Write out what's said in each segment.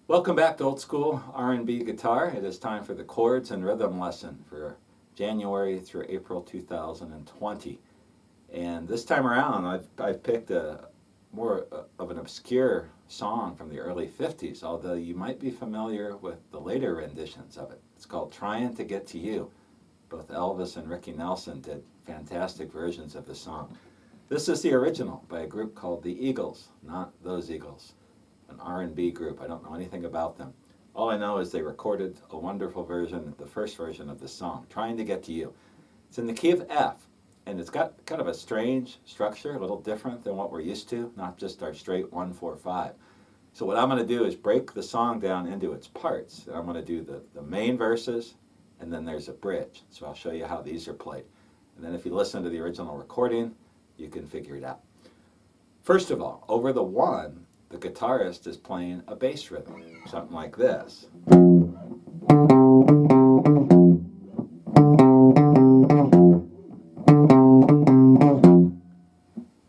Welcome back to Old School R&B Guitar. It is time for the chords and rhythm lesson for January through April 2020. And this time around, I've picked a more of an obscure song from the early 50s, although you might be familiar with the later renditions of it. It's called Trying to Get to You. Both Elvis and Ricky Nelson did fantastic versions of the song. This is the original by a group called the Eagles, not those Eagles. An R&B group. I don't know anything about them. All I know is they recorded a wonderful version, the first version of the song, Trying to Get to You. It's in the key of F, and it's got kind of a strange structure, a little different than what we're used to, not just our straight 1-4-5. So what I'm going to do is break the song down into its parts. I'm going to do the main verses, and then there's a bridge. So I'll show you how these are played. And then if you listen to the original recording, you can figure it out. First of all, over the one, the guitarist is playing a bass rhythm, something like this.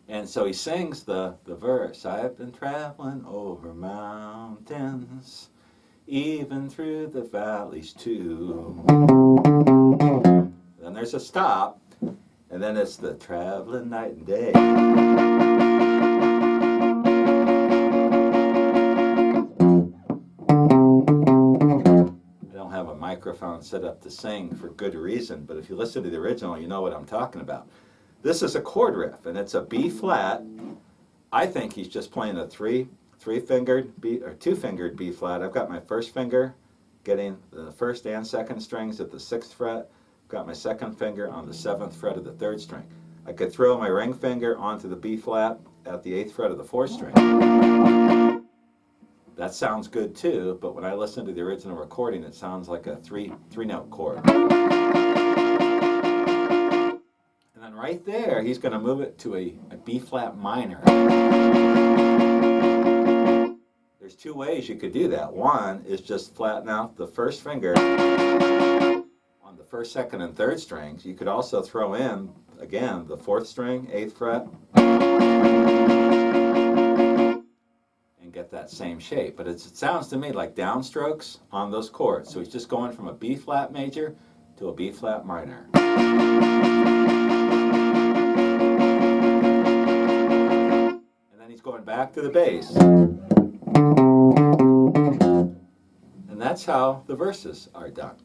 And so he sings the verse, I've been traveling over mountains, even through the valleys too. Then there's a stop, and then it's the traveling night and day. Microphone set up to sing for good reason, but if you listen to the original, you know what I'm talking about. This is a chord riff, and it's a B flat. I think he's just playing a three-fingered B or two-fingered B flat. I've got my first finger getting the first and second strings at the 6th fret. I've got my second finger on the 7th fret of the 3rd string. I could throw my ring finger onto the B flat at the 8th fret of the 4th string. That sounds good too, but when I listen to the original recording, it sounds like a three-note chord. And then right there, he's going to move it to a B flat minor. There's two ways you could do that. One is just flatten out the first finger on the 1st, 2nd, and 3rd strings. You could also throw in, again, the 4th string, 8th fret, get that same shape, but it sounds to me like downstrokes on those chords. So he's just going from a B flat major to a B flat minor. And then he's going back to the bass. And that's how the verses are done.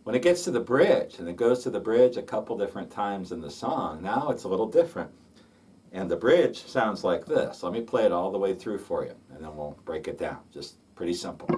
When it gets to the bridge, and it goes to the bridge a couple different times in the song, now it's a little different. And the bridge sounds like this. Let me play it all the way through for you, and then we'll break it down. Just pretty simple.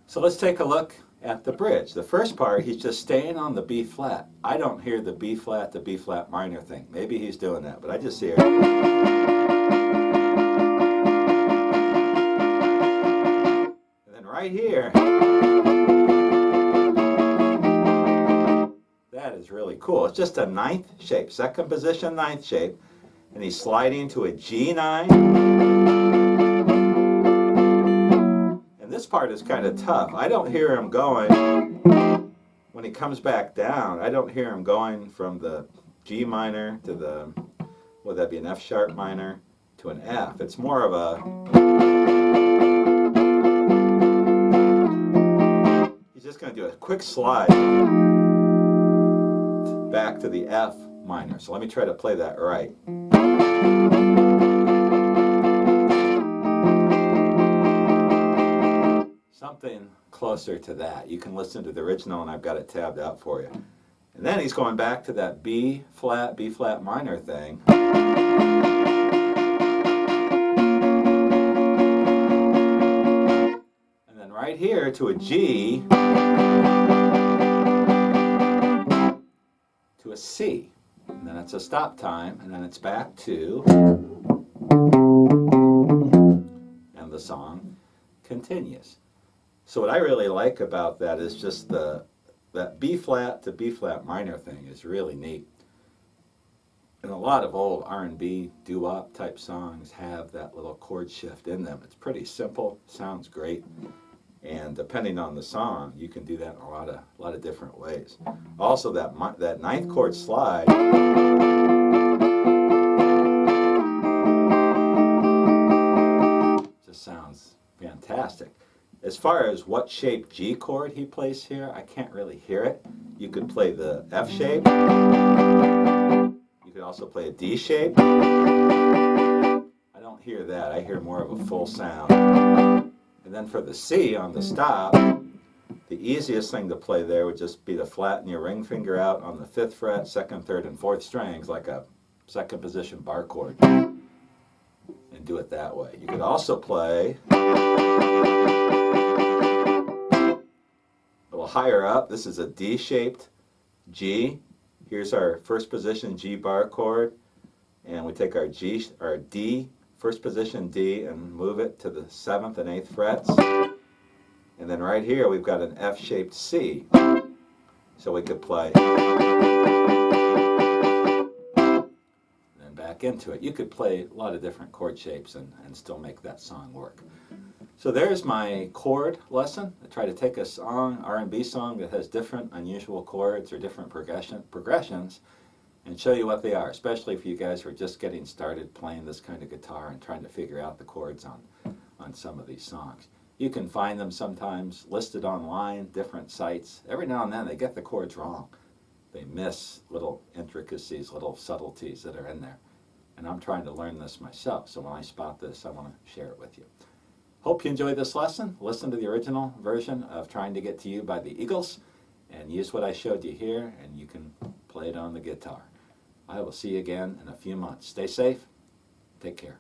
So let's take a look at the bridge. The first part, he's just staying on the B flat. I don't hear the B flat minor thing. Maybe he's doing that, but I just hear it. And then right here, that is really cool. It's just a 9th shape, 2nd position 9th shape, and he's sliding to a G9. This part is kind of tough. I don't hear him going, when he comes back down, I don't hear him going from the G minor to the, would that be an F sharp minor, to an F. It's more of a, he's just going to do a quick slide back to the F minor. So let me try to play that right. Something closer to that. You can listen to the original, and I've got it tabbed out for you. And then he's going back to that B flat minor thing. And then right here to a G, to a C. And then it's a stop time, and then it's back to, and the song continues. So what I really like about that is just the that B flat to B flat minor thing is really neat. And a lot of old R&B doo-wop type songs have that little chord shift in them. It's pretty simple, sounds great, and depending on the song, you can do that in a lot of different ways. Also, that ninth chord slide just sounds fantastic. As far as what shape G chord he plays here, I can't really hear it. You could play the F shape. You could also play a D shape. I don't hear that. I hear more of a full sound. And then for the C on the stop, the easiest thing to play there would just be to flatten your ring finger out on the 5th fret, 2nd, 3rd, and 4th strings like a second position bar chord. And do it that way. You could also play a little higher up. This is a D-shaped G. Here's our first position G bar chord, and we take our D, first position D, and move it to the 7th and 8th frets. And then right here we've got an F-shaped C. So we could play and back into it. You could play a lot of different chord shapes and still make that song work. So there's my chord lesson. I try to take a song, R&B song that has different unusual chords or different progressions and show you what they are, especially if you guys are just getting started playing this kind of guitar and trying to figure out the chords on some of these songs. You can find them sometimes listed online, different sites. Every now and then they get the chords wrong. They miss little intricacies, little subtleties that are in there. And I'm trying to learn this myself, so when I spot this, I want to share it with you. Hope you enjoyed this lesson. Listen to the original version of Trying to Get to You by the Eagles and use what I showed you here, and you can play it on the guitar. I will see you again in a few months. Stay safe. Take care.